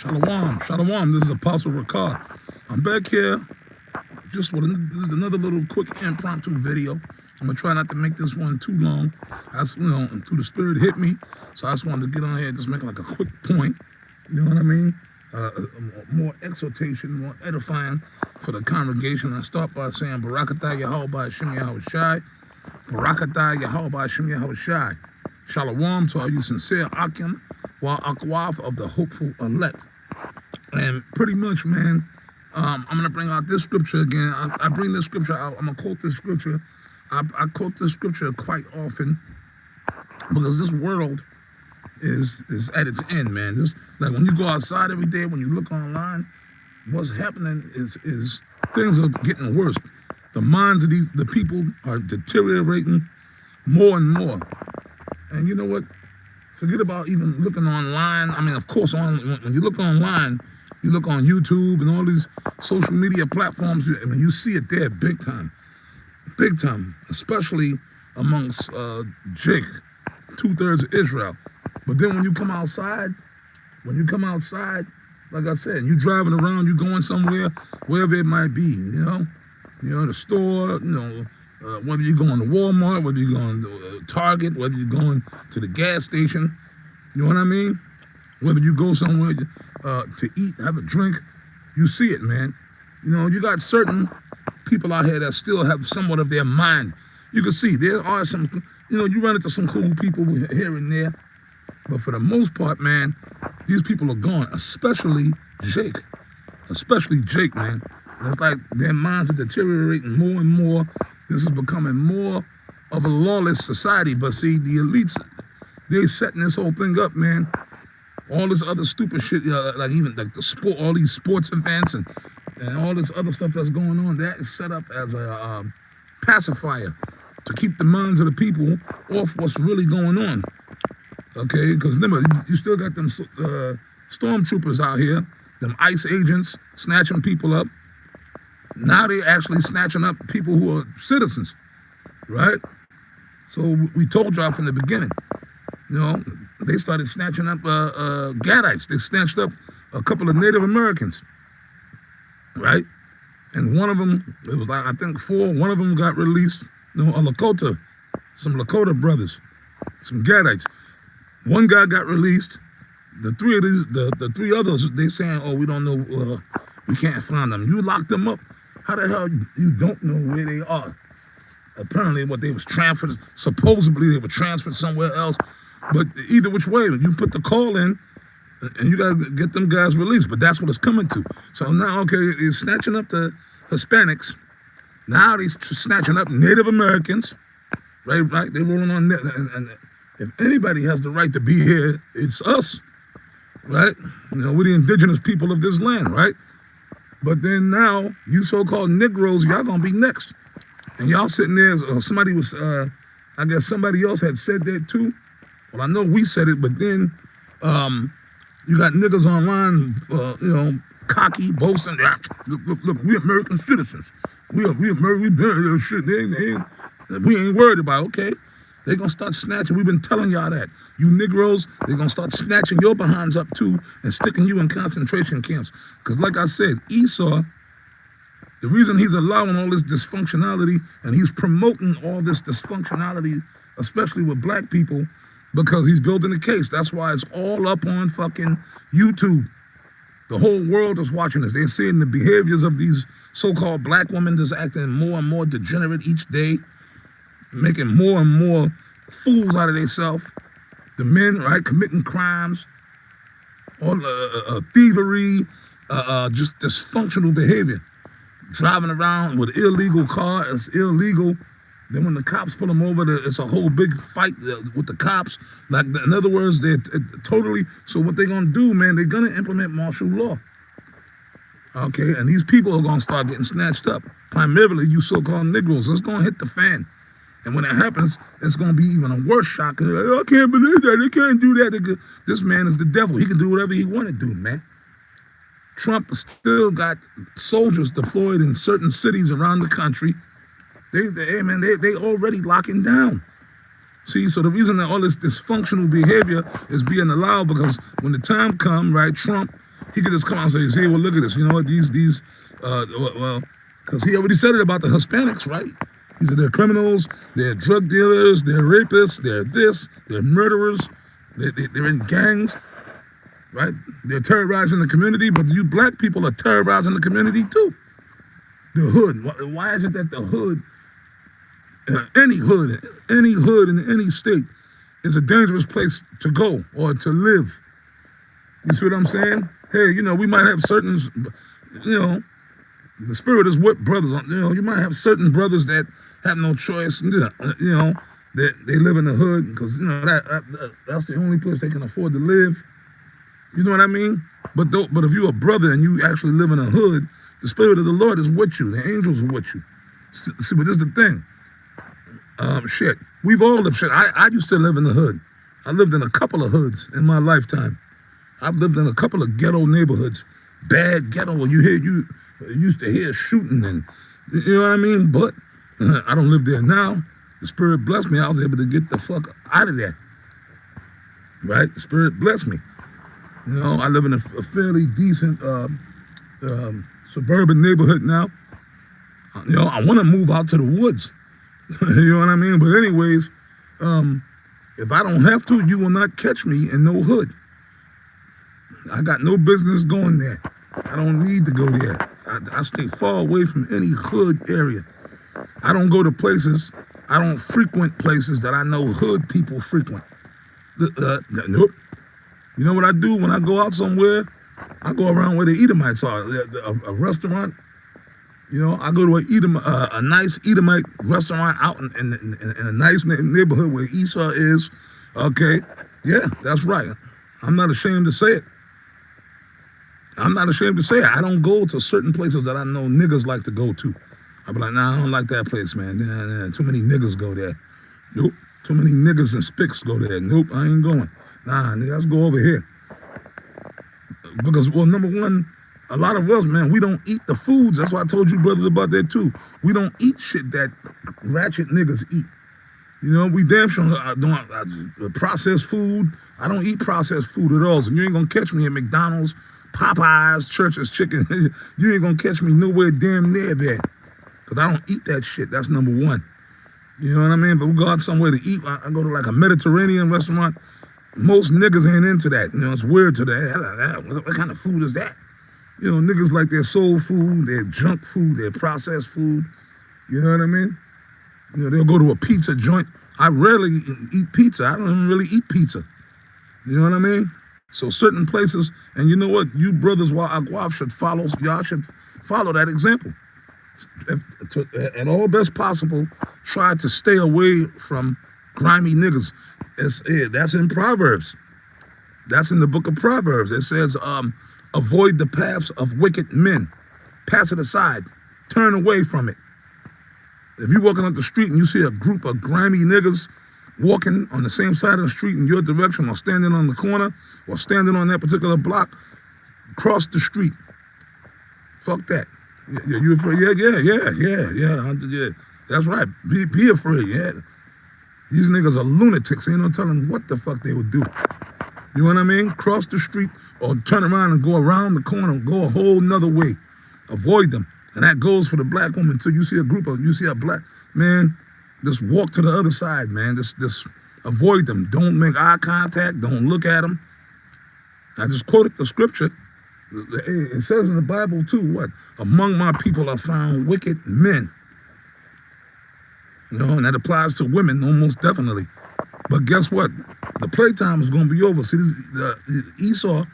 Shalom. This is Apostle Ricard. I'm back here just with this is another little quick impromptu video. I'm gonna try not to make this one too long. As through the Spirit hit me, so I just wanted to get on here and just make like a quick point. You know what I mean? More exhortation, more edifying for the congregation. I start by saying Barakatah Yahweh Hashem Yahweh Shai. Barakatah Yahweh Hashem Yahweh Shai. Shalom to all you sincere Akim wa Akwaf of the hopeful elect. And pretty much, man, I'm going to bring out this scripture again. I bring this scripture out. I'm going to quote this scripture. I quote this scripture quite often because this world is at its end, man. This, like when you go outside every day, when you look online, what's happening is things are getting worse. The minds of the people are deteriorating more and more. And you know what? Forget about even looking online. I mean, of course, when you look online, you look on YouTube and all these social media platforms, I mean, you see it there big time, especially amongst Jake, 2/3 of Israel. But then when you come outside, like I said, you driving around, you going somewhere, wherever it might be, you know, the store, whether you're going to Walmart, whether you're going to Target, whether you're going to the gas station, you know what I mean? Whether you go somewhere to eat, have a drink, you see it, man. You know, you got certain people out here that still have somewhat of their mind. You can see there are some, you run into some cool people here and there, but for the most part, man, these people are gone, especially Jake, man. And it's like their minds are deteriorating more and more. This is becoming more of a lawless society. But see, the elites, they're setting this whole thing up, man. All this other stupid shit, like even like the sport, all these sports events and all this other stuff that's going on, that is set up as a pacifier to keep the minds of the people off what's really going on. Okay, because remember, you still got them stormtroopers out here, them ICE agents snatching people up. Now they're actually snatching up people who are citizens, right? So we told y'all from the beginning, they started snatching up Gadites. They snatched up a couple of Native Americans, right? And one of them, it was like, I think 4, one of them got released, some Lakota brothers, some Gadites. One guy got released. The three others, they saying, oh, we don't know, we can't find them. You locked them up. How the hell you don't know where they are? Apparently what they was transferred, supposedly they were transferred somewhere else. But either which way, you put the call in and you got to get them guys released. But that's what it's coming to. So now, okay, they're snatching up the Hispanics. Now they're snatching up Native Americans, right? They're rolling on that. And if anybody has the right to be here, it's us, right? We're the indigenous people of this land, right? But then now, you so-called Negroes, y'all gonna be next. And y'all sitting there, somebody was, I guess somebody else had said that too. Well, I know we said it, but then you got niggas online, cocky, boasting. Look, we American citizens. We American shit. We ain't worried about it, okay? They're going to start snatching. We've been telling y'all that. You Negroes, they're going to start snatching your behinds up too and sticking you in concentration camps. Because like I said, Esau, the reason he's allowing all this dysfunctionality and he's promoting all this dysfunctionality, especially with black people, because he's building a case. That's why it's all up on fucking YouTube. The whole world is watching this. They're seeing the behaviors of these so-called black women that's acting more and more degenerate each day, making more and more fools out of themselves. The men, right, committing crimes, all thievery, just dysfunctional behavior. Driving around with illegal car, it's illegal. Then when the cops pull them over, it's a whole big fight with the cops. Like, in other words, they're totally, so what they're gonna do, man, they're gonna implement martial law. Okay, and these people are gonna start getting snatched up. Primarily you so-called Negroes. It's gonna hit the fan. And when it happens, it's going to be even a worse shock. I can't believe that. They can't do that. This man is the devil. He can do whatever he want to do, man. Trump still got soldiers deployed in certain cities around the country. They already locking down. See, so the reason that all this dysfunctional behavior is being allowed, because when the time comes, right, Trump he could just come out and say, well, look at this. You know what? Well, because he already said it about the Hispanics, right? He said they're criminals, they're drug dealers, they're rapists, they're this, they're murderers, they're in gangs, right? They're terrorizing the community, but you black people are terrorizing the community too. The hood. Why is it that the hood, any hood in any state, is a dangerous place to go or to live? You see what I'm saying? Hey, you know, we might have certain, you know, the spirit is what brothers, you know, you might have certain brothers that have no choice, you know, that they live in the hood because, you know, that's the only place they can afford to live. You know what I mean? But if you're a brother and you actually live in a hood, the spirit of the Lord is with you. The angels are with you. See, but this is the thing. Shit. We've all lived shit. I used to live in the hood. I lived in a couple of hoods in my lifetime. I've lived in a couple of ghetto neighborhoods. Bad ghetto where you used to hear shooting and, you know what I mean? But I don't live there now. The Spirit blessed me. I was able to get the fuck out of there. Right? The Spirit blessed me. You know, I live in a fairly decent suburban neighborhood now. You know, I want to move out to the woods. You know what I mean? But anyways, if I don't have to, you will not catch me in no hood. I got no business going there. I don't need to go there. I stay far away from any hood area. I don't go to places, I don't frequent places that I know hood people frequent. Nope. You know what I do when I go out somewhere? I go around where the Edomites are. A restaurant, you know, I go to a nice Edomite restaurant out in a nice neighborhood where Esau is. Okay, yeah, that's right. I'm not ashamed to say it. I'm not ashamed to say it. I don't go to certain places that I know niggas like to go to. I be like, nah, I don't like that place, man. Nah, too many niggas go there. Nope. Too many niggas and spicks go there. Nope, I ain't going. Nah, nigga, let's go over here. Because, well, number one, a lot of us, man, we don't eat the foods. That's why I told you brothers about that too. We don't eat shit that ratchet niggas eat. You know, we damn sure don't processed food. I don't eat processed food at all. So you ain't gonna catch me at McDonald's, Popeyes, Church's Chicken. You ain't gonna catch me nowhere damn near there. Because I don't eat that shit. That's number one. You know what I mean? But we go out somewhere to eat. I go to like a Mediterranean restaurant. Most niggas ain't into that. You know, it's weird to that. What kind of food is that? You know, niggas like their soul food, their junk food, their processed food. You know what I mean? You know, they'll go to a pizza joint. I rarely eat pizza. I don't even really eat pizza. You know what I mean? So certain places, and you know what? You brothers Wa'akwaf should follow, y'all should follow that example. At all best possible, try to stay away from grimy niggas. That's in Proverbs. That's in the book of Proverbs. It says, avoid the paths of wicked men. Pass it aside. Turn away from it. If you're walking up the street and you see a group of grimy niggas walking on the same side of the street in your direction or standing on the corner or standing on that particular block, cross the street. Fuck that. Yeah, you afraid? Yeah. That's right. Be afraid, yeah. These niggas are lunatics. Ain't no telling what the fuck they would do. You know what I mean? Cross the street or turn around and go around the corner, go a whole nother way. Avoid them. And that goes for the black woman too. You see a black man, just walk to the other side, man. Just avoid them. Don't make eye contact. Don't look at them. I just quoted the scripture. It says in the Bible too, what? Among my people are found wicked men. You know, and that applies to women almost definitely. But guess what? The playtime is going to be over. See, Esau,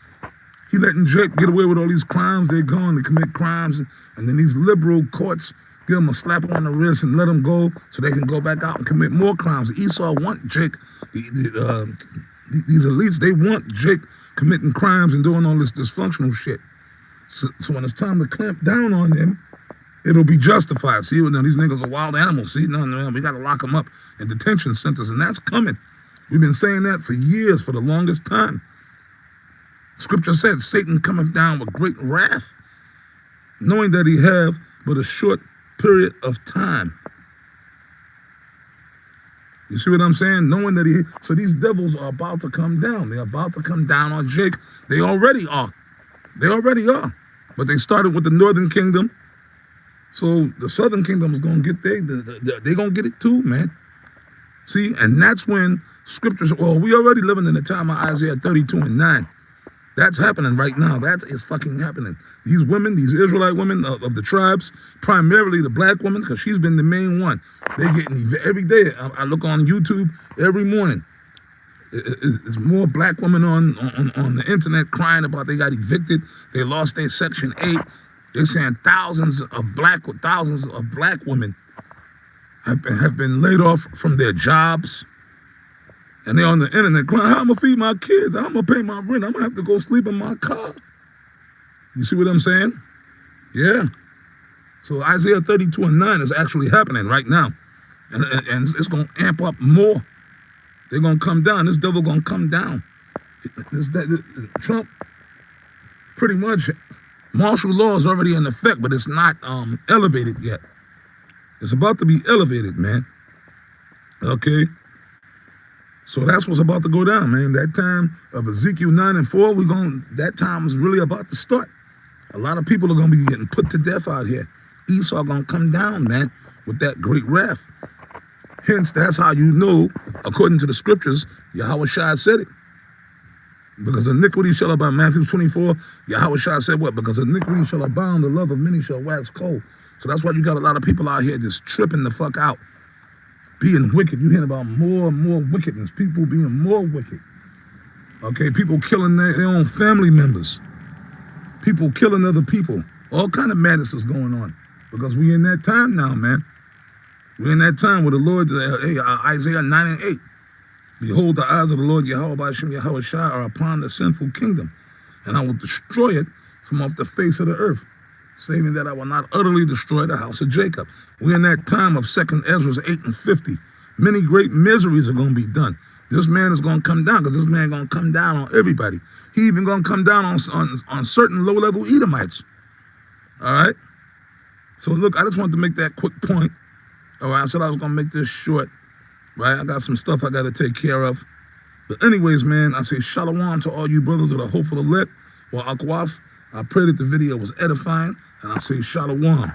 he letting Jake get away with all these crimes. They're going to commit crimes. And then these liberal courts give them a slap on the wrist and let them go so they can go back out and commit more crimes. Esau want Jake, these elites, they want Jake committing crimes and doing all this dysfunctional shit. So when it's time to clamp down on them, it'll be justified. See, you know, these niggas are wild animals. See, no, we got to lock them up in detention centers, and that's coming. We've been saying that for years, for the longest time. Scripture said, Satan cometh down with great wrath, knowing that he have but a short period of time. You see what I'm saying? Knowing that so these devils are about to come down. They're about to come down on Jake. They already are. They already are. But they started with the northern kingdom. So the southern kingdom is going to get they're going to get it too, man. See, and that's when scriptures, well, we already living in the time of Isaiah 32:9. That's happening right now. That is fucking happening. These women, these Israelite women of the tribes, primarily the black woman, because she's been the main one. They're getting, every day, I look on YouTube every morning. There's more black women on the internet crying about they got evicted. They lost their Section 8. They're saying thousands of black women have been laid off from their jobs. And they're on the internet crying, how I'm going to feed my kids? How I'm going to pay my rent? I'm going to have to go sleep in my car. You see what I'm saying? Yeah. So Isaiah 32:9 is actually happening right now. And it's going to amp up more. They're going to come down. This devil going to come down. Trump, pretty much, martial law is already in effect, but it's not elevated yet. It's about to be elevated, man. Okay? So that's what's about to go down, man. That time of Ezekiel 9:4, that time is really about to start. A lot of people are going to be getting put to death out here. Esau going to come down, man, with that great wrath. Hence, that's how you know, according to the scriptures, Yahweh Shai said it. Because iniquity shall abound. Matthew 24, Yahweh Shai said what? Because iniquity shall abound, the love of many shall wax cold. So that's why you got a lot of people out here just tripping the fuck out. Being wicked. You hear about more and more wickedness. People being more wicked. Okay, people killing their own family members. People killing other people. All kind of madness is going on. Because we in that time now, man. We're in that time where the Lord, Isaiah 9:8. Behold, the eyes of the Lord Yahweh B'Shem Yahweh Shai are upon the sinful kingdom, and I will destroy it from off the face of the earth, saving that I will not utterly destroy the house of Jacob. We're in that time of 2nd Ezra 8:50. Many great miseries are going to be done. This man is going to come down, because this man going to come down on everybody. He even going to come down on certain low-level Edomites. All right? So look, I just wanted to make that quick point. All right, I said I was going to make this short. Right? I got some stuff I got to take care of. But anyways, man, I say shalom to all you brothers that are hopeful elect or akwaf. I pray that the video was edifying, and I say shalom.